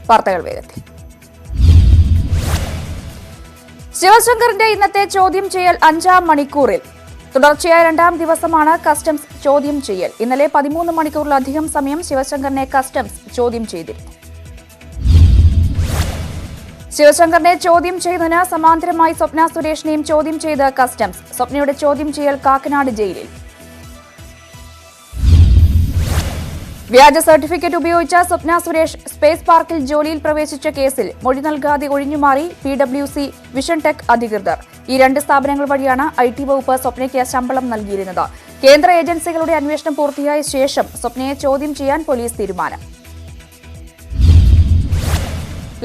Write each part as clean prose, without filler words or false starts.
വാർത്തകൾ വേഗത്തിൽ. ശിവശങ്കറിന്റെ ഇന്നത്തെ ചോദ്യം ചെയ്യൽ 5-ാം മണിക്കൂറിൽ. തുടർച്ചയായ 2ാം ദിവസമാണ് കസ്റ്റംസ് ചോദ്യം ചെയ്യൽ. ഇന്നലെ 13 മണിക്കൂറിലധികം സമയം ശിവശങ്കറിനെ കസ്റ്റംസ് ചോദ്യം ചെയ്തിരുന്നു. ശിവശങ്കറിനെ ചോദ്യം ചെയ്തതിന് സമാന്തരമായി സ്വപ്ന സുരേഷിനെയും ചോദ്യം ചെയ്ത് കസ്റ്റംസ്. സ്വപ്നയുടെ ചോദ്യം ചെയ്യൽ കാക്കനാട് ജയിലിൽ. വ്യാജ സർട്ടിഫിക്കറ്റ് ഉപയോഗിച്ച സ്വപ്ന സുരേഷ് സ്പേസ് പാർക്കിൽ ജോലിയിൽ പ്രവേശിച്ച കേസിൽ മൊഴി നൽകാതെ ഒഴിഞ്ഞുമാറി PwC വിഷൻ ടെക് അധികൃതർ. ഈ 2 സ്ഥാപനങ്ങൾ വഴിയാണ് IT വകുപ്പ് സ്വപ്നയ്ക്ക് ശമ്പളം നൽകിയിരുന്നത്. കേന്ദ്ര ഏജൻസികളുടെ അന്വേഷണം പൂർത്തിയായ ശേഷം സ്വപ്നയെ ചോദ്യം ചെയ്യാൻ പോലീസ് തീരുമാനം.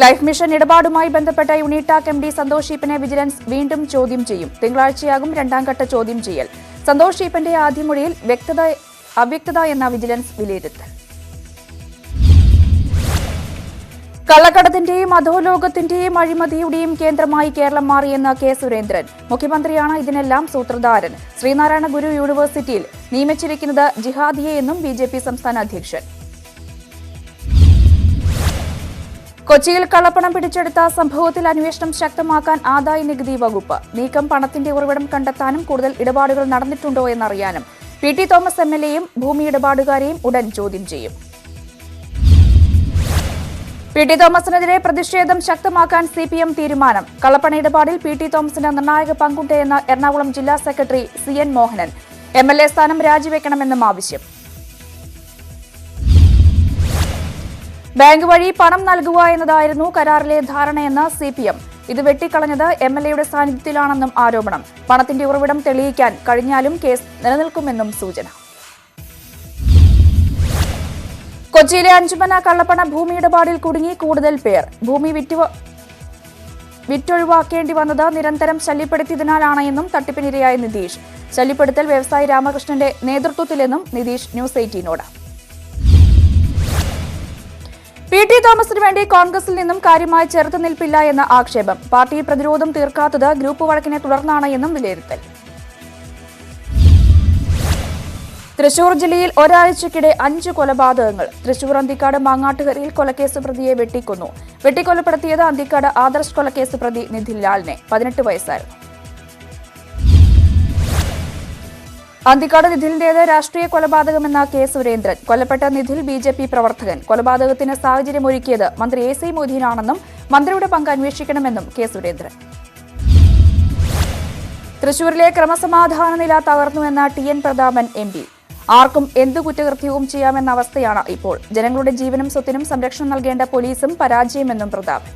ലൈഫ് മിഷൻ ഇടപാടുമായി ബന്ധപ്പെട്ട യൂണിടാക് MD സന്തോഷ് ഈപ്പനെ വിജിലൻസ് വീണ്ടും ചോദ്യം ചെയ്യും. തിങ്കളാഴ്ചയാകും 2ാം ഘട്ട ചോദ്യം ചെയ്യൽ. സന്തോഷ് ഈപ്പന്റെ ആദ്യ മൊഴിയിൽ അവ്യക്തത എന്ന വിജിലൻസ് വിലയിരുത്തൽ. കള്ളക്കടത്തിന്റെയും അധോലോകത്തിന്റെയും അഴിമതിയുടെയും കേന്ദ്രമായി കേരളം മാറിയെന്ന് കെ സുരേന്ദ്രൻ. മുഖ്യമന്ത്രിയാണ് ഇതിനെല്ലാം സൂത്രധാരൻ. ശ്രീനാരായണ ഗുരു യൂണിവേഴ്സിറ്റിയിൽ നിയമിച്ചിരിക്കുന്നത് ജിഹാദിയെന്നും BJP സംസ്ഥാന അധ്യക്ഷൻ. കൊച്ചിയിൽ കള്ളപ്പണം പിടിച്ചെടുത്ത സംഭവത്തിൽ അന്വേഷണം ശക്തമാക്കാൻ ആദായനികുതി വകുപ്പ്. നീക്കം പണത്തിന്റെ ഉറവിടം കണ്ടെത്താനും കൂടുതൽ ഇടപാടുകൾ നടന്നിട്ടുണ്ടോ എന്നറിയാനും. PT തോമസ് MLAയും ഭൂമി ഇടപാടുകാരെയും ഉടൻ ചോദ്യം ചെയ്യും. PT തോമസിനെതിരെ പ്രതിഷേധം ശക്തമാക്കാൻ CPM തീരുമാനം. കള്ളപ്പണ ഇടപാടിൽ PT തോമസിന് നിർണായക പങ്കുണ്ടെന്ന് എറണാകുളം ജില്ലാ സെക്രട്ടറി CN മോഹനൻ. MLA സ്ഥാനം രാജിവെക്കണമെന്നും ആവശ്യം. ബാങ്ക് വഴി പണം നൽകുക എന്നതായിരുന്നു കരാറിലെ ധാരണയെന്ന് CPM. ഇത് വെട്ടിക്കളഞ്ഞത് MLAയുടെ സാന്നിധ്യത്തിലാണെന്നും ആരോപണം. പണത്തിന്റെ ഉറവിടം തെളിയിക്കാൻ കഴിഞ്ഞാലും കേസ് നിലനിൽക്കുമെന്നും സൂചന. കൊച്ചിയിലെ അഞ്ചുമന കള്ളപ്പണ ഭൂമി ഇടപാടിൽ കുടുങ്ങി കൂടുതൽ പേർ. ഭൂമി വിറ്റൊഴിവാക്കേണ്ടി വന്നത് നിരന്തരം ശല്യപ്പെടുത്തിയതിനാലാണ് എന്നും തട്ടിപ്പിനിരയായ നിതീഷ്. ശല്യപ്പെടുത്തൽ വ്യവസായി രാമകൃഷ്ണന്റെ നേതൃത്വത്തിലെന്നും നിതീഷ് ന്യൂസ് 18നോട്. PT തോമസിന് വേണ്ടി കോൺഗ്രസിൽ നിന്നും കാര്യമായ ചെറുത്തുനിൽപ്പില്ല എന്ന ആക്ഷേപം. പാർട്ടി പ്രതിരോധം തീർക്കാത്തത് ഗ്രൂപ്പ് വഴക്കിനെ തുടർന്നാണ് എന്നും വിലയിരുത്തൽ. തൃശൂർ ജില്ലയിൽ ഒരാഴ്ചക്കിടെ 5 കൊലപാതകങ്ങൾ. തൃശൂർ അന്തിക്കാട് മാങ്ങാട്ടുകരയിൽ കൊലക്കേസ് പ്രതിയെ വെട്ടിക്കൊന്നു. വെട്ടിക്കൊലപ്പെടുത്തിയത് അന്തിക്കാട് ആദർശ് കൊലക്കേസ് പ്രതി നിധിൽ ലാലിനെ. 18 വയസ്സായിരുന്നു. അന്തിക്കാട് നിധിലിന്റേത് രാഷ്ട്രീയ കൊലപാതകമെന്ന കെ സുരേന്ദ്രൻ. കൊല്ലപ്പെട്ട നിധിൽ BJP പ്രവർത്തകൻ. കൊലപാതകത്തിന് സാഹചര്യമൊരുക്കിയത് മന്ത്രി AC മൊയ്തീനാണെന്നും മന്ത്രിയുടെ പങ്ക് അന്വേഷിക്കണമെന്നും കെ സുരേന്ദ്രൻ. തൃശൂരിലെ ക്രമസമാധാന നില തകർന്നുവെന്ന TN പ്രതാപൻ MP. ആർക്കും എന്തു കുറ്റകൃത്യവും ചെയ്യാമെന്ന അവസ്ഥയാണ് ഇപ്പോൾ. ജനങ്ങളുടെ ജീവനും സ്വത്തിനും സംരക്ഷണം നൽകേണ്ട പോലീസും പരാജയമെന്നും പ്രതാപൻ.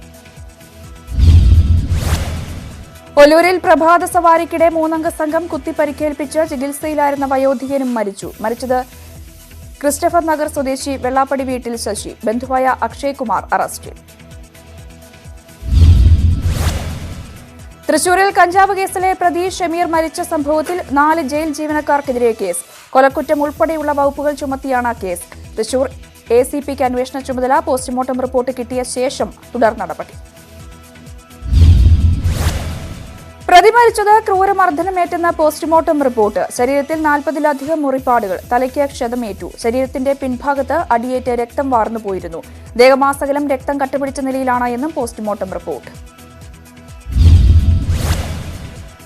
ഒല്ലൂരിൽ പ്രഭാത സവാരിക്കിടെ 3-അംഗ സംഘം കുത്തിപ്പരിക്കേൽപ്പിച്ച് ചികിത്സയിലായിരുന്ന വയോധികനും മരിച്ചത് ക്രിസ്റ്റഫർ നഗർ സ്വദേശി വെള്ളാപ്പടി വീട്ടിൽ ശശി. ബന്ധുവായ അക്ഷയ് കുമാർ അറസ്റ്റിൽ. തൃശൂരിൽ കഞ്ചാവ് കേസിലെ പ്രതി ഷമീർ മരിച്ച സംഭവത്തിൽ 4 ജയിൽ ജീവനക്കാർക്കെതിരെ കേസ്. കൊലക്കുറ്റം ഉൾപ്പെടെയുള്ള വകുപ്പുകൾ ചുമത്തിയാണ് കേസ്. തൃശൂർ ACPക്ക് അന്വേഷണ ചുമതല. പോസ്റ്റ്മോർട്ടം റിപ്പോർട്ട് കിട്ടിയ ശേഷം തുടർ നടപടി. പ്രതി മരിച്ചത് ക്രൂരമർദ്ദനമേറ്റെന്ന പോസ്റ്റ്മോർട്ടം റിപ്പോർട്ട്. ശരീരത്തിൽ 40-ലധികം മുറിപ്പാടുകൾ. തലയ്ക്ക് ക്ഷതമേറ്റു. ശരീരത്തിന്റെ പിൻഭാഗത്ത് അടിയേറ്റ് രക്തം വാർന്നുപോയിരുന്നു. ദേഹമാസകലം രക്തം കട്ടപിടിച്ച നിലയിലാണ് എന്നും പോസ്റ്റ്മോർട്ടം റിപ്പോർട്ട്.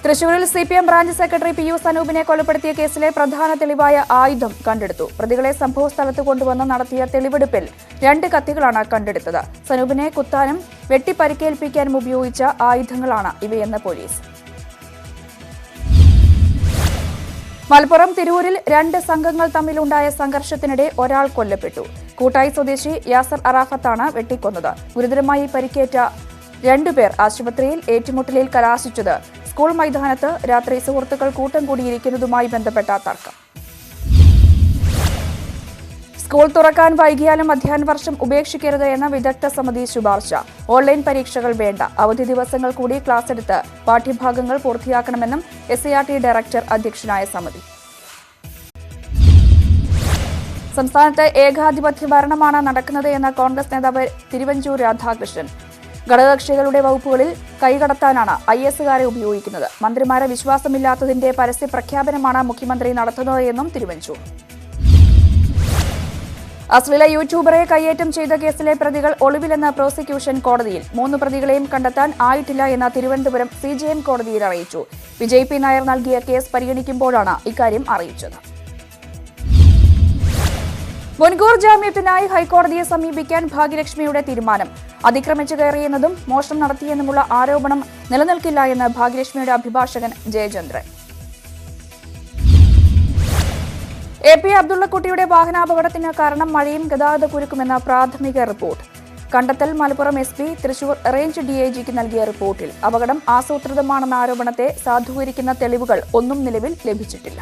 തൃശൂരിൽ CPM ബ്രാഞ്ച് സെക്രട്ടറി PU സനൂപിനെ കൊലപ്പെടുത്തിയ കേസിലെ പ്രധാന തെളിവായ ആയുധം കണ്ടെടുത്തു. പ്രതികളെ സംഭവസ്ഥലത്ത് കൊണ്ടുവന്ന് നടത്തിയ തെളിവെടുപ്പിൽ 2 കത്തികളാണ് കണ്ടെടുത്തത്. സനൂപിനെ കുത്താനും വെട്ടിപ്പരിക്കേൽപ്പിക്കാനും ഉപയോഗിച്ച ആയുധങ്ങളാണ് ഇവയെന്ന് പോലീസ്. മലപ്പുറം തിരൂരിൽ 2 സംഘങ്ങൾ തമ്മിലുണ്ടായ സംഘർഷത്തിനിടെ ഒരാൾ കൊല്ലപ്പെട്ടു. കൂട്ടായി സ്വദേശി യാസർ അറാഫത്താണ് വെട്ടിക്കൊന്നത്. ഗുരുതരമായി പരിക്കേറ്റ 2 പേർ ആശുപത്രിയിൽ. ഏറ്റുമുട്ടലിൽ കലാശിച്ചത് സ്കൂൾ മൈതാനത്ത് രാത്രി സുഹൃത്തുക്കൾ കൂട്ടം കൂടിയിരിക്കുന്നതുമായി ബന്ധപ്പെട്ട തർക്കം. സ്കൂൾ തുറക്കാൻ വൈകിയാലും അധ്യയന വർഷം ഉപേക്ഷിക്കരുത് എന്ന വിദഗ്ധ സമിതി ശുപാർശ. ഓൺലൈൻ പരീക്ഷകൾ വേണ്ട. അവധി ദിവസങ്ങൾ കൂടി ക്ലാസ് എടുത്ത് പാഠ്യഭാഗങ്ങൾ പൂർത്തിയാക്കണമെന്നും SCRT ഡയറക്ടർ അധ്യക്ഷനായ സമിതി. സംസ്ഥാനത്ത് ഏകാധിപത്യ ഭരണമാണ് നടക്കുന്നത് എന്ന കോൺഗ്രസ് നേതാവ് തിരുവഞ്ചൂർ രാധാകൃഷ്ണൻ. ഘടകകക്ഷികളുടെ വകുപ്പുകളിൽ കൈകടത്താനാണ് IASകാരെ ഉപയോഗിക്കുന്നത്. മന്ത്രിമാരെ വിശ്വാസമില്ലാത്തതിന്റെ പരസ്യ പ്രഖ്യാപനമാണ് മുഖ്യമന്ത്രി നടത്തുന്നത് എന്നും തിരുവഞ്ചൂർ. അശ്ലീല യൂട്യൂബറെ കയ്യേറ്റം ചെയ്ത കേസിലെ പ്രതികൾ ഒളിവിലെന്ന പ്രോസിക്യൂഷൻ കോടതിയിൽ 3 പ്രതികളെയും കണ്ടെത്താൻ ആയിട്ടില്ല എന്ന തിരുവനന്തപുരം CJM കോടതിയിൽ അറിയിച്ചു. വിജയ് P. നായർ നൽകിയ കേസ് പരിഗണിക്കുമ്പോഴാണ് ഇക്കാര്യം അറിയിച്ചത്. മുൻകൂർ ജാമ്യത്തിനായി ഹൈക്കോടതിയെ സമീപിക്കാൻ ഭാഗ്യലക്ഷ്മിയുടെ തീരുമാനം. അതിക്രമിച്ചു കയറിയെന്നതും മോഷണം നടത്തിയെന്നുമുള്ള ആരോപണം നിലനിൽക്കില്ല എന്ന് ഭാഗ്യലക്ഷ്മിയുടെ അഭിഭാഷകൻ ജയചന്ദ്രൻ. AP അബ്ദുള്ളക്കുട്ടിയുടെ വാഹനാപകടത്തിന് കാരണം മഴയും ഗതാഗതക്കുരുക്കുമെന്ന പ്രാഥമിക റിപ്പോർട്ട്. കണ്ടെത്തൽ മലപ്പുറം SP തൃശൂർ റേഞ്ച് DIGക്ക് നൽകിയ റിപ്പോർട്ടിൽ അപകടം ആസൂത്രിതമാണെന്ന ആരോപണത്തെ സാധൂകരിക്കുന്ന തെളിവുകൾ ഒന്നും നിലവിൽ ലഭിച്ചിട്ടില്ല.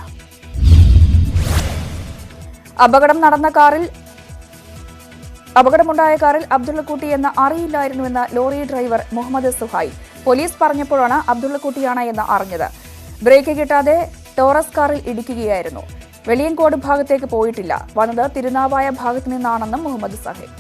അപകടമുണ്ടായ കാറിൽ അബ്ദുള്ളക്കുട്ടി എന്ന് അറിയില്ലായിരുന്നുവെന്ന് lorry driver Muhammad Suhail. Police പറഞ്ഞപ്പോഴാണ് അബ്ദുള്ളക്കുട്ടിയാണ് എന്ന് അറിഞ്ഞത്. ബ്രേക്ക് കിട്ടാതെ ടോറസ് കാറിൽ ഇടിക്കുകയായിരുന്നു. വെളിയങ്കോട് ഭാഗത്തേക്ക് പോയിട്ടില്ല. വന്നത് തിരുനാവായ ഭാഗത്തു നിന്നാണെന്നും മുഹമ്മദ് സുഹൈൽ.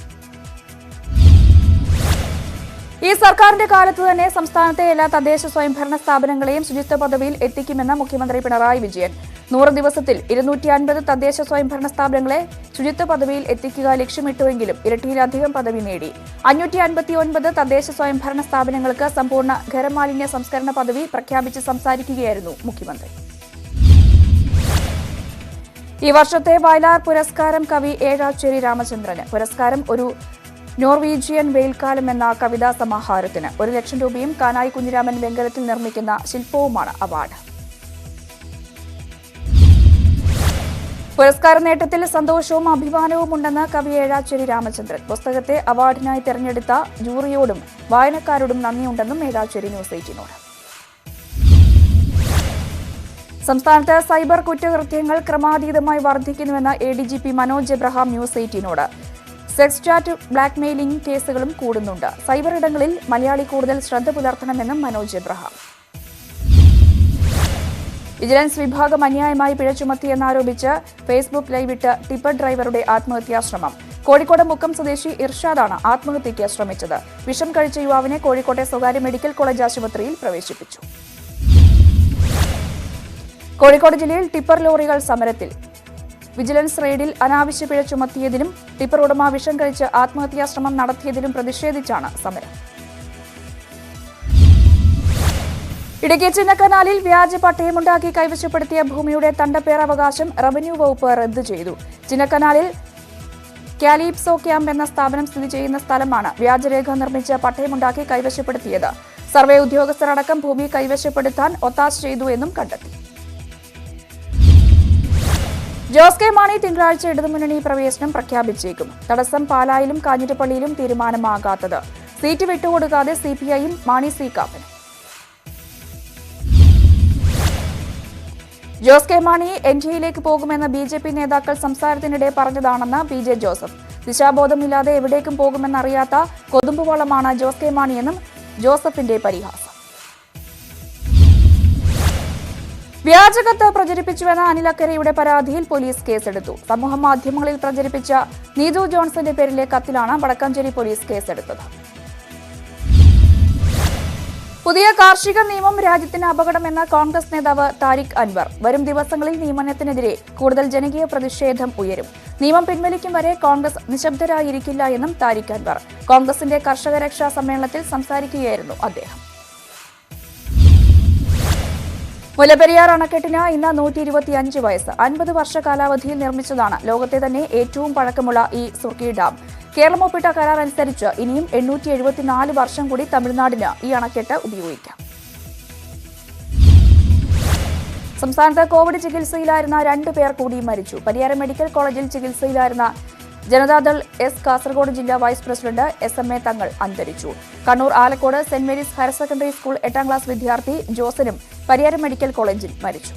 ഈ സർക്കാരിന്റെ കാലത്ത് തന്നെ സംസ്ഥാനത്തെ എല്ലാ തദ്ദേശ സ്വയംഭരണ സ്ഥാപനങ്ങളെയും ശുചിത്വ പദവിയിൽ എത്തിക്കുമെന്ന് മുഖ്യമന്ത്രി പിണറായി വിജയൻ. 100 ദിവസത്തിൽ 250 തദ്ദേശ സ്വയംഭരണ സ്ഥാപനങ്ങളെ ശുചിത്വ പദവിയിൽ എത്തിക്കുക ലക്ഷ്യമിട്ടുവെങ്കിലും ഇരട്ടിയിലധികം പദവി നേടി. 559 തദ്ദേശ സ്വയംഭരണ സ്ഥാപനങ്ങൾക്ക് സമ്പൂർണ്ണ ഖരമാലിന്യ സംസ്കരണ പദവി പ്രഖ്യാപിച്ച് സംസാരിക്കുകയായിരുന്നു മുഖ്യമന്ത്രി. ഈ വർഷത്തെ വയലാർ പുരസ്കാരം കവി ഏഴാച്ചേരി രാമചന്ദ്രന്. പുരസ്കാരം ഒരു നോർവീജിയൻ വെയിൽക്കാലം എന്ന കവിതാ സമാഹാരത്തിന്. 1 ലക്ഷം രൂപയും കാനായി കുഞ്ഞിരാമൻ വെങ്കലത്തിൽ നിർമ്മിക്കുന്ന ശില്പവുമാണ് അവാർഡ്. പുരസ്കാര നേട്ടത്തിൽ സന്തോഷവും അഭിമാനവും ഉണ്ടെന്ന് കവി ഏഴാച്ചേരി രാമചന്ദ്രൻ. പുസ്തകത്തെ അവാർഡിനായി തെരഞ്ഞെടുത്ത ജൂറിയോടും വായനക്കാരോടും നന്ദിയുണ്ടെന്നും ഏഴാച്ചേരി ന്യൂസ് 18നോട്. സംസ്ഥാനത്ത് സൈബർ കുറ്റകൃത്യങ്ങൾ ക്രമാതീതമായി വർദ്ധിക്കുന്നുവെന്ന് ADGP മനോജ് എബ്രഹാം ന്യൂസ് 18നോട്. സെക്സ് ചാറ്റ് ബ്ലാക്ക്മെയിലിംഗ് കേസുകളും കൂടുന്നുണ്ട്. സൈബർ ഇടങ്ങളിൽ മലയാളി കൂടുതൽ ശ്രദ്ധ പുലർത്തണമെന്നും മനോജ് എബ്രഹാം. വിജിലൻസ് വിഭാഗം അന്യായമായി പിഴ ചുമത്തിയെന്നാരോപിച്ച് ഫേസ്ബുക്ക് ലൈവ് ഇട്ട് ടിപ്പർ ഡ്രൈവറുടെ ആത്മഹത്യാശ്രമം. കോഴിക്കോട് മുക്കം സ്വദേശി ഇർഷാദാണ് ആത്മഹത്യയ്ക്ക് ശ്രമിച്ചത്. വിഷം കഴിച്ച യുവാവിനെ കോഴിക്കോട്ടെ സ്വകാര്യ മെഡിക്കൽ കോളേജ് ആശുപത്രിയിൽ പ്രവേശിപ്പിച്ചു. കോഴിക്കോട് ജില്ലയിൽ ടിപ്പർ ലോറികൾ സമരത്തിൽ. വിജിലൻസ് റെയ്ഡിൽ അനാവശ്യ പിഴ ചുമത്തിയതിനും ടിപ്പർ ഉടമ വിഷം കഴിച്ച് ആത്മഹത്യാശ്രമം നടത്തിയതിനും പ്രതിഷേധിച്ചാണ് സമരം. ഇടുക്കി ചിന്നക്കനാലിൽ വ്യാജ പട്ടയമുണ്ടാക്കി കൈവശപ്പെടുത്തിയ ഭൂമിയുടെ തണ്ടപ്പേറവകാശം റവന്യൂ വകുപ്പ് റദ്ദു ചെയ്തു. ചിന്നക്കനാലിൽ കാലിപ്സോ ക്യാമ്പ് എന്ന സ്ഥാപനം സ്ഥിതി ചെയ്യുന്ന സ്ഥലമാണ് വ്യാജരേഖ നിർമ്മിച്ച് പട്ടയമുണ്ടാക്കി കൈവശപ്പെടുത്തിയത്. സർവേ ഉദ്യോഗസ്ഥരടക്കം ഭൂമി കൈവശപ്പെടുത്താൻ ഒത്താശ ചെയ്തു എന്നും കണ്ടെത്തി. ജോസ് കെ മാണി തിങ്കളാഴ്ച ഇടതുമുന്നണി പ്രവേശനം പ്രഖ്യാപിച്ചേക്കും. തടസ്സം പാലായിലും കാഞ്ഞിരപ്പള്ളിയിലും തീരുമാനമാകാത്തത്. സീറ്റ് വിട്ടുകൊടുക്കാതെ CPIയും മാണി C കാപ്പനും. ജോസ് കെ മാണി NDAയിലേക്ക് പോകുമെന്ന് BJP നേതാക്കൾ സംസാരത്തിനിടെ പറഞ്ഞതാണെന്ന് PJ ജോസഫ്. ദിശാബോധമില്ലാതെ എവിടേക്കും പോകുമെന്നറിയാത്ത കൊതുമ്പുവളമാണ് ജോസ് കെ മാണിയെന്നും ജോസഫിന്റെ പരിഹാസം. വ്യാജകത്ത് പ്രചരിപ്പിച്ചുവെന്ന അനിൽ അക്കരയുടെ പരാതിയിൽ പോലീസ് കേസെടുത്തു. സമൂഹമാധ്യമങ്ങളിൽ പ്രചരിപ്പിച്ച നീതു ജോൺസന്റെ പേരിലെ കത്തിലാണ് വടക്കാഞ്ചേരി പോലീസ് കേസെടുത്തത്. പുതിയ കാർഷിക നിയമം രാജ്യത്തിന് അപകടമെന്ന കോൺഗ്രസ് നേതാവ് താരിഖ് അൻവർ. വരും ദിവസങ്ങളിൽ നിയമനത്തിനെതിരെ കൂടുതൽ ജനകീയ പ്രതിഷേധം ഉയരും. നിയമം പിൻവലിക്കും വരെ കോൺഗ്രസ് നിശബ്ദരായിരിക്കില്ല എന്നും താരിഖ് അൻവർ. കോൺഗ്രസിന്റെ കർഷക രക്ഷാ സമ്മേളനത്തിൽ സംസാരിക്കുകയായിരുന്നു അദ്ദേഹം. മുല്ലപ്പെരിയാർ അണക്കെട്ടിന് ഇന്ന് 125 വയസ്സ്. 50 വർഷ കാലാവധിയിൽ നിർമ്മിച്ചതാണ് ലോകത്തെ തന്നെ ഏറ്റവും പഴക്കമുള്ള ഈ സുർക്കി ഡാം. കേരളം ഒപ്പിട്ട കരാർ അനുസരിച്ച് ഇനിയും 874 വർഷം കൂടി തമിഴ്നാടിന് ഈ അണക്കെട്ട് ഉപയോഗിക്കാം. സംസ്ഥാനത്ത് കോവിഡ് ചികിത്സയിലായിരുന്ന 2 പേർ കൂടി മരിച്ചു. പരിയാരം മെഡിക്കൽ കോളേജിൽ ചികിത്സയിലായിരുന്ന ജനതാദൾ എസ് കാസർഗോഡ് ജില്ലാ വൈസ് പ്രസിഡന്റ് SMA തങ്ങൾ അന്തരിച്ചു. Kannur Alakode saint Mary's higher secondary school 8ാം class വിദ്യാർത്ഥി ജോസനും പരിയാരം മെഡിക്കൽ കോളേജിൽ മരിച്ചു.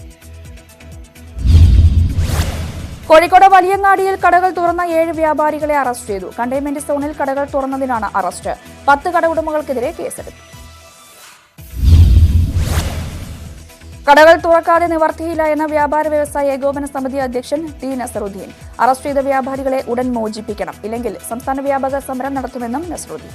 കോഴിക്കോട് വലിയങ്ങാടിയിൽ കടകൾ തുറന്ന 7 വ്യാപാരികളെ അറസ്റ്റ് ചെയ്തു. കണ്ടെയ്ൻമെന്റ് സോണിൽ കടകൾ തുറന്നതിനാണ് അറസ്റ്റ്. 10 കട ഉടമകൾക്കെതിരെ കേസെടുത്തു. കടകൾ തുറക്കാതെ നിവർത്തിയില്ല എന്ന വ്യാപാര വ്യവസായ ഏകോപന സമിതി അധ്യക്ഷൻ T നസറുദ്ദീൻ. അറസ്റ്റ് ചെയ്ത വ്യാപാരികളെ ഉടൻ മോചിപ്പിക്കണം, ഇല്ലെങ്കിൽ സംസ്ഥാന വ്യാപക സമരം നടത്തുമെന്നും നസറുദ്ദീൻ.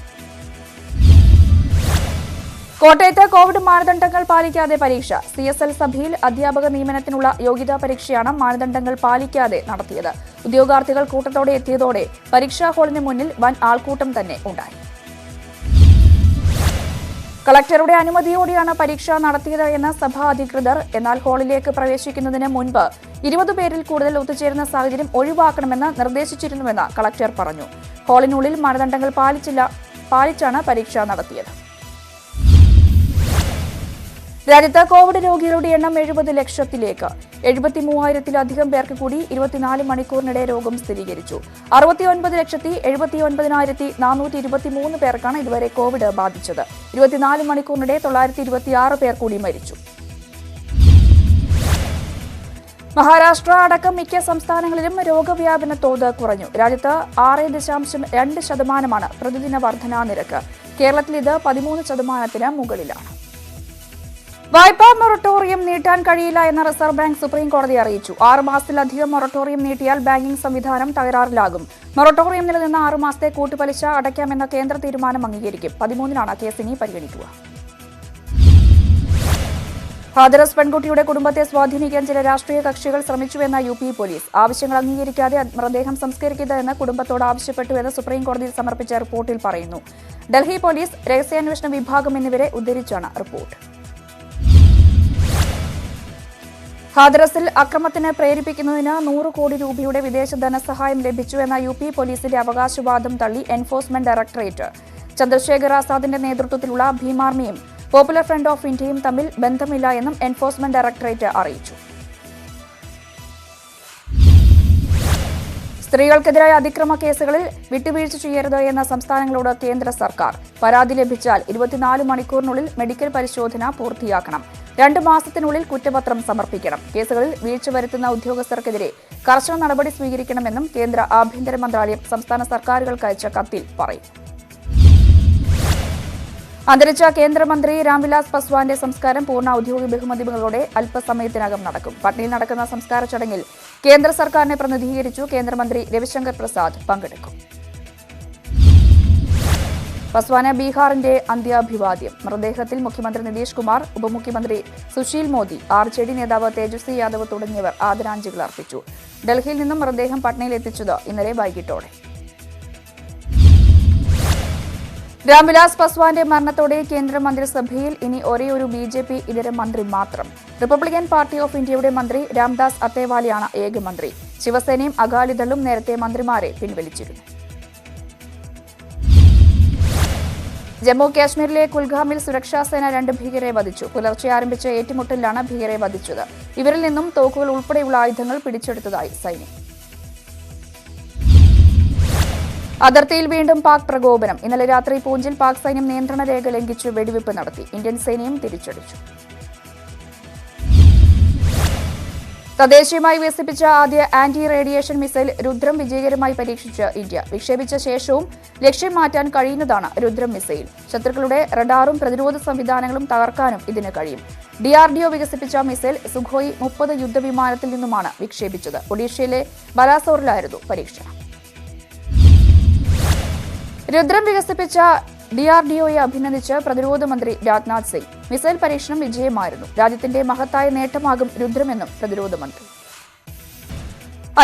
കോട്ടയത്ത് കോവിഡ് മാനദണ്ഡങ്ങൾ പാലിക്കാതെ പരീക്ഷ. CSL സഭയിൽ അധ്യാപക നിയമനത്തിനുള്ള യോഗ്യതാ പരീക്ഷയാണ് മാനദണ്ഡങ്ങൾ പാലിക്കാതെ നടത്തിയത്. ഉദ്യോഗാർത്ഥികൾ കൂട്ടത്തോടെ എത്തിയതോടെ പരീക്ഷാ ഹാളിന് മുന്നിൽ വൻ ആൾക്കൂട്ടം തന്നെ ഉണ്ടായി. കളക്ടറുടെ അനുമതിയോടെയാണ് പരീക്ഷ നടത്തിയത് എന്ന സഭാ അധികൃതർ. എന്നാൽ ഹാളിലേക്ക് പ്രവേശിക്കുന്നതിന് മുൻപ് 20 പേരിൽ കൂടുതൽ ഒത്തുചേരുന്ന സാഹചര്യം ഒഴിവാക്കണമെന്ന് നിർദ്ദേശിച്ചിരുന്നുവെന്ന് കളക്ടർ പറഞ്ഞു. ഹാളിനുള്ളിൽ മാനദണ്ഡങ്ങൾ പാലിച്ചാണ് പരീക്ഷ നടത്തിയത്. രാജ്യത്ത് കോവിഡ് രോഗികളുടെ എണ്ണം 70 ലക്ഷത്തിലേക്ക്. 73,000-ലധികം പേർക്ക് കൂടി 24 മണിക്കൂറിനിടെ രോഗം സ്ഥിരീകരിച്ചു. 69,89,423 പേർക്കാണ് ഇതുവരെ കോവിഡ് ബാധിച്ചത്. 24 മണിക്കൂറിനിടെ 926 പേർ കൂടി മരിച്ചു. മഹാരാഷ്ട്ര അടക്കം മിക്ക സംസ്ഥാനങ്ങളിലും രോഗവ്യാപന തോത് കുറഞ്ഞു. രാജ്യത്ത് 6.2% പ്രതിദിന വർധനാ നിരക്ക്. കേരളത്തിൽ ഇത് 13% മുകളിലാണ്. വായ്പാ മൊറട്ടോറിയം നീട്ടാൻ കഴിയില്ല എന്ന് റിസർവ് ബാങ്ക് സുപ്രീം കോടതിയെ അറിയിച്ചു. 6 മാസത്തിലധികം മൊറട്ടോറിയം നീട്ടിയാൽ ബാങ്കിംഗ് സംവിധാനം തകരാറിലാകും. മൊറട്ടോറിയം നിലനിന്ന 6 മാസത്തെ കൂട്ടുപലിശ അടയ്ക്കാമെന്ന കേന്ദ്ര തീരുമാനം അംഗീകരിക്കും. 13-നാണ് കേസ് ഇനി പരിഗണിക്കുക. ഹാഥറസ് പെൺകുട്ടിയുടെ കുടുംബത്തെ സ്വാധീനിക്കാൻ ചില രാഷ്ട്രീയ കക്ഷികൾ ശ്രമിച്ചുവെന്ന UP പോലീസ്. ആവശ്യങ്ങൾ അംഗീകരിക്കാതെ മൃതദേഹം സംസ്കരിക്കരുതെന്ന് കുടുംബത്തോട് ആവശ്യപ്പെട്ടുവെന്ന് സുപ്രീം കോടതിയിൽ സമർപ്പിച്ച റിപ്പോർട്ടിൽ പറയുന്നു. ഡൽഹി പോലീസ്, രഹസ്യാന്വേഷണ വിഭാഗം എന്നിവരെ ഉദ്ധരിച്ചാണ് റിപ്പോർട്ട്. ഹാഥറസിൽ അക്രമത്തിന് പ്രേരിപ്പിക്കുന്നതിന് 100 കോടി രൂപയുടെ വിദേശ ധനസഹായം ലഭിച്ചുവെന്ന UP പോലീസിന്റെ അവകാശവാദം തള്ളി എൻഫോഴ്സ്മെന്റ് ഡയറക്ടറേറ്റ്. ചന്ദ്രശേഖർ ആസാദിന്റെ നേതൃത്വത്തിലുള്ള ഭീമാർമിയും പോപ്പുലർ ഫ്രണ്ട് ഓഫ് ഇന്ത്യയും തമ്മിൽ ബന്ധമില്ല എന്നും എൻഫോഴ്സ്മെന്റ് ഡയറക്ടറേറ്റ് അറിയിച്ചു. സ്ത്രീകൾക്കെതിരായ അതിക്രമ കേസുകളിൽ വിട്ടുവീഴ്ച ചെയ്യരുത് എന്ന സംസ്ഥാനങ്ങളോട് കേന്ദ്ര സർക്കാർ. പരാതി ലഭിച്ചാൽ 24 മണിക്കൂറിനുള്ളിൽ മെഡിക്കൽ പരിശോധന പൂർത്തിയാക്കണം. 2 മാസത്തിനുള്ളിൽ കുറ്റപത്രം സമർപ്പിക്കണം. കേസുകളിൽ വീഴ്ച വരുത്തുന്ന ഉദ്യോഗസ്ഥർക്കെതിരെ കർശന നടപടി സ്വീകരിക്കണമെന്നും കേന്ദ്ര ആഭ്യന്തര മന്ത്രാലയം സംസ്ഥാന സർക്കാരുകൾക്ക് അയച്ച കത്തിൽ പറയും. അന്തരിച്ച കേന്ദ്രമന്ത്രി രാംവിലാസ് പസ്വാന്റെ സംസ്കാരം പൂർണ്ണ ഔദ്യോഗിക ബഹുമതികളോടെ അല്പസമയത്തിനകം നടക്കും. പട്നയിൽ നടക്കുന്ന സംസ്കാര ചടങ്ങിൽ കേന്ദ്ര സർക്കാരിനെ പ്രതിനിധീകരിച്ചു കേന്ദ്രമന്ത്രി രവിശങ്കർ പ്രസാദ് പങ്കെടുക്കും. പസ്വാന് ബീഹാറിന്റെ അന്ത്യാഭിവാദ്യം. മൃതദേഹത്തിൽ മുഖ്യമന്ത്രി നിതീഷ് കുമാർ, ഉപമുഖ്യമന്ത്രി സുശീൽ മോദി, RJD നേതാവ് തേജസ്വി യാദവ് തുടങ്ങിയവർ ആദരാഞ്ജലികൾ അർപ്പിച്ചു. ഡൽഹിയിൽ നിന്നും മൃതദേഹം പട്നയിൽ എത്തിച്ചത് ഇന്നലെ വൈകിട്ടോടെ. രാംവിലാസ് പസ്വാന്റെ മരണത്തോടെ കേന്ദ്രമന്ത്രിസഭയിൽ ഇനി ഒരേയൊരു BJP ഇതര മന്ത്രി മാത്രം. റിപ്പബ്ലിക്കൻ പാർട്ടി ഓഫ് ഇന്ത്യയുടെ മന്ത്രി രാംദാസ് അത്തേവാലെയാണ് ഏക മന്ത്രി. ശിവസേനയും അകാലിദളും നേരത്തെ മന്ത്രിമാരെ പിൻവലിച്ചിരുന്നു. ജമ്മു കാശ്മീരിലെ കുൽഗാമിൽ സുരക്ഷാസേന 2 ഭീകരരെ വധിച്ചു. പുലർച്ചെ ആരംഭിച്ച ഏറ്റുമുട്ടലിലാണ് ഭീകരരെ വധിച്ചത്. ഇവരിൽ നിന്നും തോക്കുകൾ ഉൾപ്പെടെയുള്ള ആയുധങ്ങൾ പിടിച്ചെടുത്തതായി സൈന്യം. അതിർത്തിയിൽ വീണ്ടും പാക് പ്രകോപനം. ഇന്നലെ രാത്രി പൂഞ്ചിൽ പാക് സൈന്യം നിയന്ത്രണ രേഖ ലംഘിച്ച് വെടിവെയ്പ് നടത്തി. ഇന്ത്യൻ സേനയും തിരിച്ചടിച്ചു. തദ്ദേശീയമായി വികസിപ്പിച്ച ആദ്യ ആന്റി റേഡിയേഷൻ മിസൈൽ രുദ്രം വിജയകരമായി പരീക്ഷിച്ച് ഇന്ത്യ. വിക്ഷേപിച്ച ശേഷവും ലക്ഷ്യം മാറ്റാൻ കഴിയുന്നതാണ് രുദ്രം മിസൈൽ. ശത്രുക്കളുടെ റഡാറും പ്രതിരോധ സംവിധാനങ്ങളും തകർക്കാനും ഇതിന് കഴിയും. DRDO വികസിപ്പിച്ച മിസൈൽ സുഖോയ് 30 യുദ്ധവിമാനത്തിൽ നിന്നുമാണ് വിക്ഷേപിച്ചത്. ഒഡീഷയിലെ ബലാസോറിലായിരുന്നു പരീക്ഷണം. രുദ്രം വികസിപ്പിച്ച DRDOയെ അഭിനന്ദിച്ച് പ്രതിരോധ മന്ത്രി രാജ്നാഥ് സിംഗ്. മിസൈൽ പരീക്ഷണം വിജയമായിരുന്നു. രാജ്യത്തിന്റെ മഹത്തായ നേട്ടമാകും രുദ്രമെന്നും പ്രതിരോധ മന്ത്രി.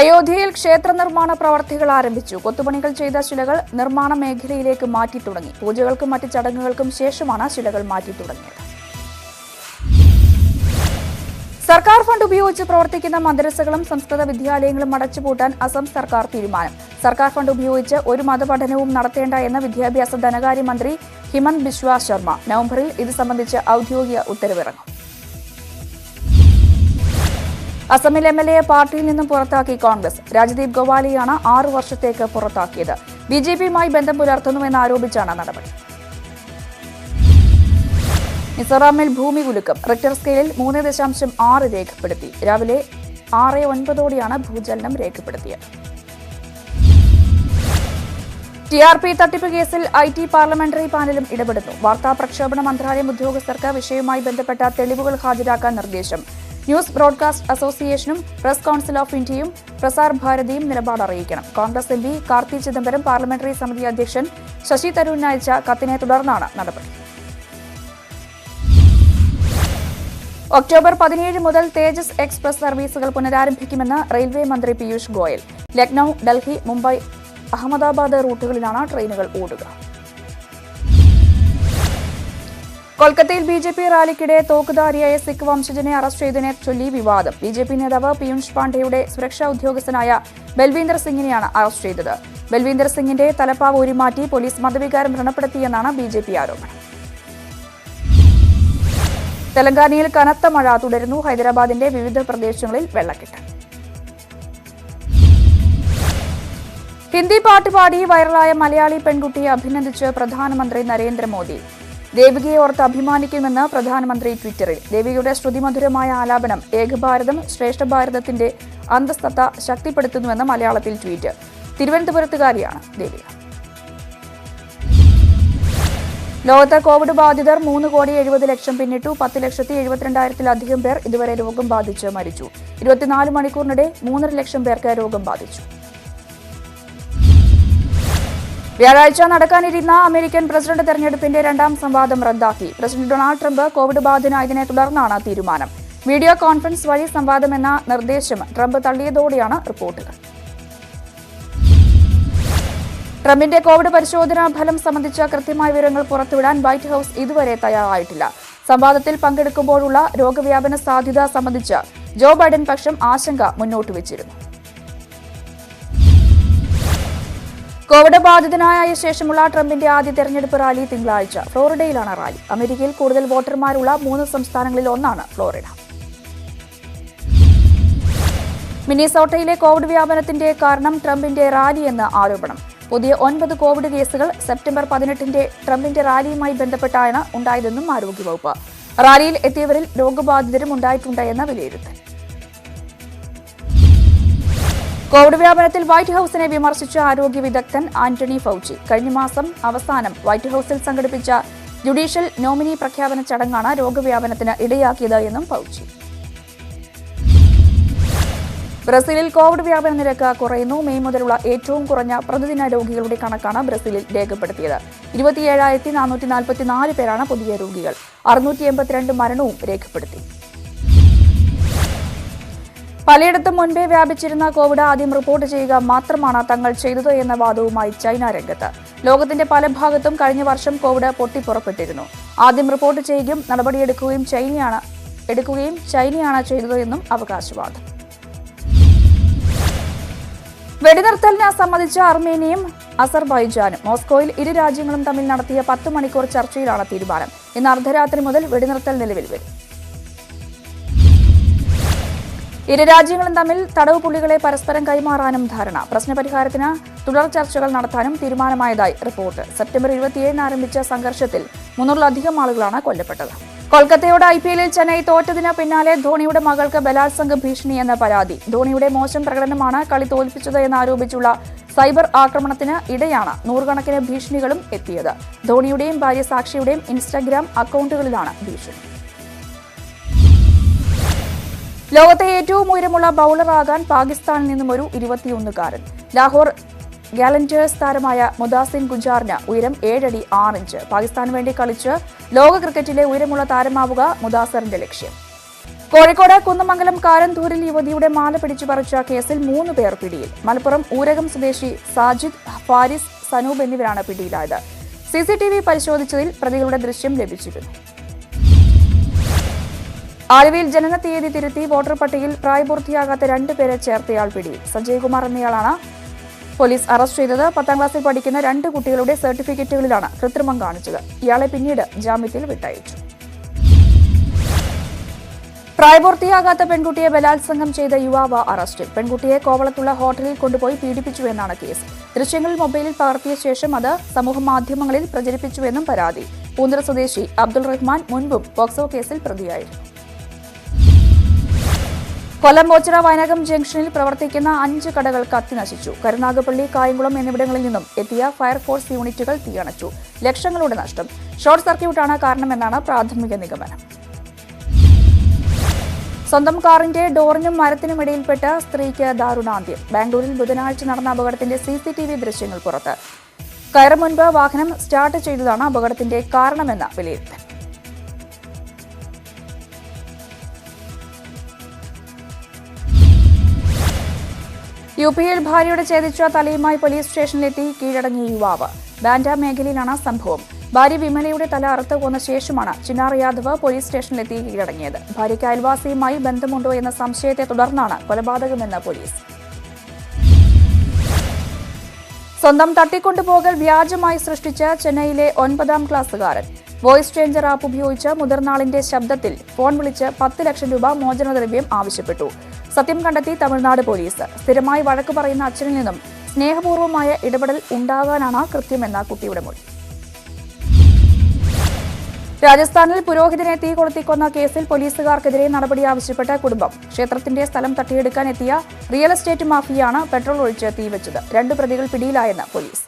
അയോധ്യയിൽ ക്ഷേത്ര നിർമ്മാണ പ്രവർത്തികൾ ആരംഭിച്ചു. കൊത്തുപണികൾ ചെയ്ത ശിലകൾ നിർമ്മാണ മേഖലയിലേക്ക് മാറ്റി തുടങ്ങി. പൂജകൾക്കും മറ്റ് ചടങ്ങുകൾക്കും ശേഷമാണ് ശിലകൾ മാറ്റി തുടങ്ങിയത്. സർക്കാർ ഫണ്ട് ഉപയോഗിച്ച് പ്രവർത്തിക്കുന്ന മദ്രസകളും സംസ്കൃത വിദ്യാലയങ്ങളും അടച്ചുപൂട്ടാൻ അസം സർക്കാർ തീരുമാനം. സർക്കാർ ഫണ്ട് ഉപയോഗിച്ച് ഒരു മതപഠനവും നടത്തേണ്ട എന്ന വിദ്യാഭ്യാസ ധനകാര്യമന്ത്രി ഹിമന്ത് ബിശ്വ ശർമ്മ. നവംബറിൽ ഇത് സംബന്ധിച്ച് ഔദ്യോഗിക ഉത്തരവിറങ്ങും. അസമിൽ MLA പാർട്ടിയിൽ നിന്നും പുറത്താക്കി കോൺഗ്രസ്. രാജ്ദീപ് ഗോവാലിയാണ് 6 വർഷത്തേക്ക് പുറത്താക്കിയത്. BJPയുമായി ബന്ധം പുലർത്തുന്നുവെന്നാരോപിച്ചാണ് നടപടി. മിസോറാമിൽ ഭൂമി കുലുക്കം. റിക്ടർ സ്കെയിലിൽ 3.6 രേഖപ്പെടുത്തി. രാവിലെ 6:09 ഭൂചലനം രേഖപ്പെടുത്തിയത്. TRP തട്ടിപ്പ് കേസിൽ IT പാർലമെന്ററി പാനലും ഇടപെടുന്നു. വാർത്താ പ്രക്ഷേപണ മന്ത്രാലയം ഉദ്യോഗസ്ഥർക്ക് വിഷയവുമായി ബന്ധപ്പെട്ട തെളിവുകൾ ഹാജരാക്കാൻ നിർദ്ദേശം. ന്യൂസ് ബ്രോഡ്കാസ്റ്റ് അസോസിയേഷനും പ്രസ് കൌൺസിൽ ഓഫ് ഇന്ത്യയും പ്രസാർ ഭാരതിയും നിലപാട് അറിയിക്കണം. കോൺഗ്രസ് MP കാർത്തി ചിദംബരം പാർലമെന്ററി സമിതി അധ്യക്ഷൻ ശശി തരൂരിന് അയച്ച കത്തിനെ തുടർന്നാണ് നടപടി. ഒക്ടോബർ 17 മുതൽ തേജസ് എക്സ്പ്രസ് സർവീസുകൾ പുനരാരംഭിക്കുമെന്ന് റെയിൽവേ മന്ത്രി പീയൂഷ് ഗോയൽ. ലക്നൌ, ഡൽഹി, മുംബൈ, അഹമ്മദാബാദ് റൂട്ടുകളിലാണ് ട്രെയിനുകൾ ഓടുക. കൊൽക്കത്തയിൽ ബിജെപി റാലിക്കിടെ തോക്കുധാരിയായ സിഖ് വംശജനെ അറസ്റ്റ് ചെയ്തതിനെ ചൊല്ലി വിവാദം. ബിജെപി നേതാവ് പീയൂഷ് പാണ്ഡെയുടെ സുരക്ഷാ ഉദ്യോഗസ്ഥനായ ബൽവീന്ദർ സിംഗിനെയാണ് അറസ്റ്റ് ചെയ്തത്. ബൽവീന്ദർ സിംഗിന്റെ തലപ്പാവ് ഊരിമാറ്റി പോലീസ് മതവികാരം വ്രണപ്പെടുത്തിയെന്നാണ് ബിജെപി ആരോപണം. തെലങ്കാനയിൽ കനത്ത മഴ തുടരുന്നു. ഹൈദരാബാദിന്റെ വിവിധ പ്രദേശങ്ങളിൽ വെള്ളക്കെട്ട്. ഹിന്ദി പാട്ട് പാടി വൈറലായ മലയാളി പെൺകുട്ടിയെ അഭിനന്ദിച്ച് പ്രധാനമന്ത്രി നരേന്ദ്രമോദി. ദേവികയെ ഓർത്ത് അഭിമാനിക്കുമെന്ന് പ്രധാനമന്ത്രി ട്വിറ്ററിൽ. ദേവികയുടെ ശ്രുതിമധുരമായ ആലാപനം ഏകഭാരതം ശ്രേഷ്ഠ ഭാരതത്തിന്റെ അന്തസ്സത്ത ശക്തിപ്പെടുത്തുന്നുവെന്ന് മലയാളത്തിൽ ട്വീറ്റ്. തിരുവനന്തപുരത്തുകാരിയാണ് ദേവിക. ലോകത്ത് കോവിഡ് ബാധിതർ 3,70,00,000 പിന്നിട്ടു. 10,72,000-ലധികം പേർ ഇതുവരെ രോഗം ബാധിച്ച് മരിച്ചു. 24 മണിക്കൂറിനിടെ 3.5 ലക്ഷം പേർക്ക് രോഗം ബാധിച്ചു. വ്യാഴാഴ്ച നടക്കാനിരുന്ന അമേരിക്കൻ പ്രസിഡന്റ് തെരഞ്ഞെടുപ്പിന്റെ രണ്ടാം സംവാദം റദ്ദാക്കി. പ്രസിഡന്റ് ഡൊണാൾഡ് ട്രംപ് കോവിഡ് ബാധിതനായതിനെ തുടർന്നാണ് തീരുമാനം. വീഡിയോ കോൺഫറൻസ് വഴി സംവാദമെന്ന നിർദ്ദേശം ട്രംപ് തള്ളിയതോടെയാണ് റിപ്പോർട്ടുകൾ. ട്രംപിന്റെ കോവിഡ് പരിശോധനാ ഫലം സംബന്ധിച്ച കൃത്യമായ വിവരങ്ങൾ പുറത്തുവിടാൻ വൈറ്റ് ഹൌസ് ഇതുവരെ തയ്യാറായിട്ടില്ല. സംവാദത്തിൽ പങ്കെടുക്കുമ്പോഴുള്ള രോഗവ്യാപന സാധ്യത സംബന്ധിച്ച് ജോ ബൈഡൻ പക്ഷം ആശങ്ക മുന്നോട്ട് വച്ചിരുന്നു. കോവിഡ് ബാധിതനായ ശേഷമുള്ള ട്രംപിന്റെ ആദ്യ തെരഞ്ഞെടുപ്പ് റാലി തിങ്കളാഴ്ച. ഫ്ലോറിഡയിലാണ് റാലി. അമേരിക്കയിൽ കൂടുതൽ വോട്ടർമാരുള്ള 3 സംസ്ഥാനങ്ങളിൽ ഒന്നാണ് ഫ്ലോറിഡ. മിനിസോട്ടയിലെ കോവിഡ് വ്യാപനത്തിന്റെ കാരണം ട്രംപിന്റെ റാലിയെന്ന് ആരോപണം. പുതിയ 9 കോവിഡ് കേസുകൾ സെപ്റ്റംബർ 18 ട്രംപിന്റെ റാലിയുമായി ബന്ധപ്പെട്ടാണ് ഉണ്ടായതെന്നും ആരോഗ്യവകുപ്പ്. റാലിയിൽ എത്തിയവരിൽ രോഗബാധിതരും ഉണ്ടായിട്ടുണ്ടെന്ന് വിലയിരുത്തൽ. കോവിഡ് വ്യാപനത്തിൽ വൈറ്റ് ഹൌസിനെ വിമർശിച്ച ആരോഗ്യ വിദഗ്ധൻ ആന്റണി ഫൌച്ചി. കഴിഞ്ഞ മാസം അവസാനം വൈറ്റ് ഹൌസിൽ സംഘടിപ്പിച്ച ജുഡീഷ്യൽ നോമിനി പ്രഖ്യാപന ചടങ്ങാണ് രോഗവ്യാപനത്തിന് ഇടയാക്കിയത് എന്നും ഫൌച്ചി. ബ്രസീലിൽ കോവിഡ് വ്യാപന നിരക്ക് കുറയുന്നു. മെയ് മുതലുള്ള ഏറ്റവും കുറഞ്ഞ പ്രതിദിന രോഗികളുടെ കണക്കാണ് ബ്രസീലിൽ രേഖപ്പെടുത്തിയത്. 27,444 പേരാണ് പുതിയ രോഗികൾ. 682 മരണവും രേഖപ്പെടുത്തി. പലയിടത്തും മുൻപേ വ്യാപിച്ചിരുന്ന കോവിഡ് ആദ്യം റിപ്പോർട്ട് ചെയ്യുക മാത്രമാണ് തങ്ങൾ ചെയ്തത് എന്ന വാദവുമായി ചൈന രംഗത്ത്. ലോകത്തിന്റെ പല ഭാഗത്തും കഴിഞ്ഞ വർഷം കോവിഡ് പൊട്ടിപ്പുറപ്പെട്ടിരുന്നു. ആദ്യം റിപ്പോർട്ട് ചെയ്യുകയും നടപടിയെടുക്കുകയും ചൈനയാണ് ചെയ്തതെന്നും അവകാശവാദം. വെടിനിർത്തലിന് സമ്മതിച്ച അർമേനിയയും അസർബൈജാനും. മോസ്കോയിൽ ഇരു രാജ്യങ്ങളും തമ്മിൽ നടത്തിയ 10 മണിക്കൂർ ചർച്ചയിലാണ് തീരുമാനം. ഇന്ന് അർദ്ധരാത്രി മുതൽ വെടിനിർത്തൽ നിലവിൽ വരും. ഇരു രാജ്യങ്ങളും തമ്മിൽ തടവ് പുള്ളികളെ പരസ്പരം കൈമാറാനും ധാരണ. പ്രശ്നപരിഹാരത്തിന് തുടർ ചർച്ചകൾ നടത്താനും തീരുമാനമായതായി റിപ്പോർട്ട്. സെപ്റ്റംബർ 27 ആരംഭിച്ച സംഘർഷത്തിൽ 300-ലധികം ആളുകളാണ് കൊല്ലപ്പെട്ടത്. കൊൽക്കത്തയോട് IPL-ൽ ചെന്നൈ തോറ്റതിന് പിന്നാലെ ധോണിയുടെ മകൾക്ക് ബലാത്സംഗ ഭീഷണിയെന്ന പരാതി. ധോണിയുടെ മോശം പ്രകടനമാണ് കളി തോൽപ്പിച്ചത് എന്നാരോപിച്ചുള്ള സൈബർ ആക്രമണത്തിന് ഇടെയാണ് നൂറുകണക്കിന് ഭീഷണികളും എത്തിയത്. ധോണിയുടെയും ഭാര്യ സാക്ഷിയുടെയും ഇൻസ്റ്റഗ്രാം അക്കൌണ്ടുകളിലാണ് ഭീഷണി. ലോകത്തെ ഏറ്റവും ഉയരമുള്ള ബൌളറാകാൻ പാകിസ്ഥാനിൽ നിന്നും ഒരു 21-കാരൻ. ലാഹോർ ഗാലന്റേഴ്സ് താരമായ മുദാസിൻ ഗുജാറിന് ഉയരം 7 അടി 6 ഇഞ്ച്. പാകിസ്ഥാന് വേണ്ടി കളിച്ച് ലോക ക്രിക്കറ്റിലെ ഉയരമുള്ള താരമാവുക മുദാസറിന്റെ ലക്ഷ്യം. കോഴിക്കോട് കുന്നമംഗലം കാരന്തൂരിൽ യുവതിയുടെ മാല പിടിച്ചു പറിച്ച കേസിൽ 3 പേർ പിടിയിൽ. മലപ്പുറം ഊരകം സ്വദേശി സാജിദ്, ഫാരിസ്, സനൂബ് എന്നിവരാണ് പിടിയിലായത്. CCTV പരിശോധിച്ചതിൽ പ്രതികളുടെ ദൃശ്യം ലഭിച്ചിരുന്നു. ആലുവയിൽ ജനന തീയതി തിരുത്തി വോട്ടർ പട്ടികയിൽ പ്രായപൂർത്തിയാകാത്ത 2 പേരെ ചേർത്തയാൾ പിടിയിൽ. സഞ്ജയ് കുമാർ എന്നയാളാണ് പോലീസ് അറസ്റ്റ് ചെയ്തത്. 10ാം ക്ലാസ്സിൽ പഠിക്കുന്ന 2 കുട്ടികളുടെ സർട്ടിഫിക്കറ്റുകളിലാണ് കൃത്രിമം കാണിച്ചത്. ഇയാളെ പിന്നീട് ജാമ്യത്തിൽ വിട്ടയച്ചു. പ്രായപൂർത്തിയാകാത്ത പെൺകുട്ടിയെ ബലാത്സംഗം ചെയ്ത യുവാവ് അറസ്റ്റിൽ. പെൺകുട്ടിയെ കോവളത്തുള്ള ഹോട്ടലിൽ കൊണ്ടുപോയി പീഡിപ്പിച്ചുവെന്നാണ് കേസ്. ദൃശ്യങ്ങൾ മൊബൈലിൽ പകർത്തിയ ശേഷം അത് സമൂഹമാധ്യമങ്ങളിൽ പ്രചരിപ്പിച്ചുവെന്നും പരാതി. പൂന്തറ സ്വദേശി അബ്ദുൾ റഹ്മാൻ മുൻപും പോക്സോ കേസിൽ പ്രതിയായിരുന്നു. കൊല്ലം ഓച്ചിറ വയനകം ജംഗ്ഷനിൽ പ്രവർത്തിക്കുന്ന 5 കടകൾ കത്തിനശിച്ചു. കരുനാഗപ്പള്ളി, കായംകുളം എന്നിവിടങ്ങളിൽ നിന്നും എത്തിയ ഫയർഫോഴ്സ് യൂണിറ്റുകൾ തീയണച്ചു. ലക്ഷങ്ങളുടെ നഷ്ടം. ഷോർട്ട് സർക്യൂട്ടാണ് കാരണമെന്നാണ് പ്രാഥമിക നിഗമനം. സ്വന്തം കാറിന്റെ ഡോറിനും മരത്തിനും ഇടയിൽപ്പെട്ട സ്ത്രീക്ക് ദാരുണാന്ത്യം. ബാംഗ്ലൂരിൽ ബുധനാഴ്ച നടന്ന അപകടത്തിന്റെ CCTV ദൃശ്യങ്ങൾ പുറത്ത്. കയറും മുൻപ് വാഹനം സ്റ്റാർട്ട് ചെയ്തതാണ് അപകടത്തിന്റെ കാരണമെന്ന വിലയിരുത്തൽ. യുപിയിൽ ഭാര്യയുടെ ഛേദിച്ച തലയുമായി പോലീസ് സ്റ്റേഷനിലെത്തി കീഴടങ്ങിയ യുവാവ്. ബാൻഡ മേഖലയിലാണ് സംഭവം. ഭാര്യ വിമലയുടെ തല അറുത്ത് കൊന്ന ശേഷമാണ് ചിന്നാർ യാദവ് പോലീസ് സ്റ്റേഷനിലെത്തി കീഴടങ്ങിയത്. ഭാര്യയ്ക്ക് അയൽവാസിയുമായി ബന്ധമുണ്ടോ എന്ന സംശയത്തെ തുടർന്നാണ് കൊലപാതകമെന്ന് പോലീസ്. സ്വന്തം തട്ടിക്കൊണ്ടുപോകൽ വ്യാജമായി സൃഷ്ടിച്ച ചെന്നൈയിലെ 9ാം ക്ലാസ്സുകാരൻ. വോയിസ് ചേഞ്ചർ ആപ്പ് ഉപയോഗിച്ച് മുതിർന്നാളിന്റെ ശബ്ദത്തിൽ ഫോൺ വിളിച്ച് 10 ലക്ഷം രൂപ മോചനദ്രവ്യം ആവശ്യപ്പെട്ടു. സത്യം കണ്ടെത്തി തമിഴ്നാട് പോലീസ്. സ്ഥിരമായി വഴക്ക് പറയുന്ന അച്ഛനിൽ നിന്നും സ്നേഹപൂർവ്വമായ ഇടപെടൽ ഉണ്ടാകാനാണ് കൃത്യമെന്ന കുട്ടിയുടെ മൊഴി. രാജസ്ഥാനിൽ പുരോഹിതനെ തീ കൊളുത്തിക്കൊന്ന കേസിൽ പോലീസുകാർക്കെതിരെ നടപടി ആവശ്യപ്പെട്ട കുടുംബം. ക്ഷേത്രത്തിന്റെ സ്ഥലം തട്ടിയെടുക്കാൻ എത്തിയ റിയൽ എസ്റ്റേറ്റ് മാഫിയാണ് പെട്രോൾ ഒഴിച്ച് തീവച്ചത്. 2 പ്രതികൾ പിടിയിലായെന്ന് പോലീസ്.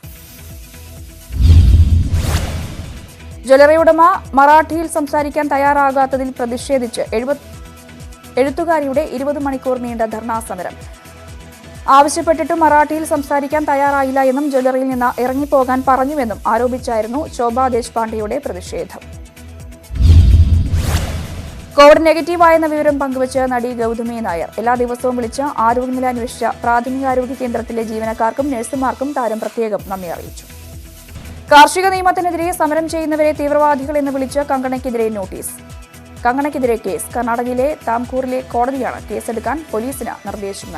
ജ്വല്ലറി ഉടമ മറാഠിയിൽ സംസാരിക്കാൻ തയ്യാറാകാത്തതിൽ പ്രതിഷേധിച്ച് എഴുത്തുകാരിയുടെ 20 മണിക്കൂർ നീണ്ട ധർണാ സമരം. ആവശ്യപ്പെട്ടിട്ടും മറാഠിയിൽ സംസാരിക്കാൻ തയ്യാറായില്ല എന്നും ജ്വല്ലറിയിൽ നിന്ന് ഇറങ്ങിപ്പോകാൻ പറഞ്ഞുവെന്നും ആരോപിച്ചായിരുന്നു ശോഭ ദേശ്പാണ്ഡെയുടെ പ്രതിഷേധം. കോവിഡ് നെഗറ്റീവായെന്ന വിവരം പങ്കുവച്ച് നടി ഗൗതമി നായർ. എല്ലാ ദിവസവും വിളിച്ച് ആരോഗ്യനില അന്വേഷിച്ച പ്രാഥമികാരോഗ്യ കേന്ദ്രത്തിലെ ജീവനക്കാർക്കും നഴ്സുമാർക്കും താരം പ്രത്യേകം നന്ദി അറിയിച്ചു. കാർഷിക നിയമത്തിനെതിരെ സമരം ചെയ്യുന്നവരെ തീവ്രവാദികൾ എന്ന് വിളിച്ച് കങ്കണയ്ക്കെതിരെ നോട്ടീസ്. കങ്കണയ്ക്കെതിരെ കേസ്. കർണാടകയിലെ താംകൂറിലെ കോടതിയാണ് കേസെടുക്കാൻ പോലീസിന് നിർദ്ദേശം നൽകിയത്.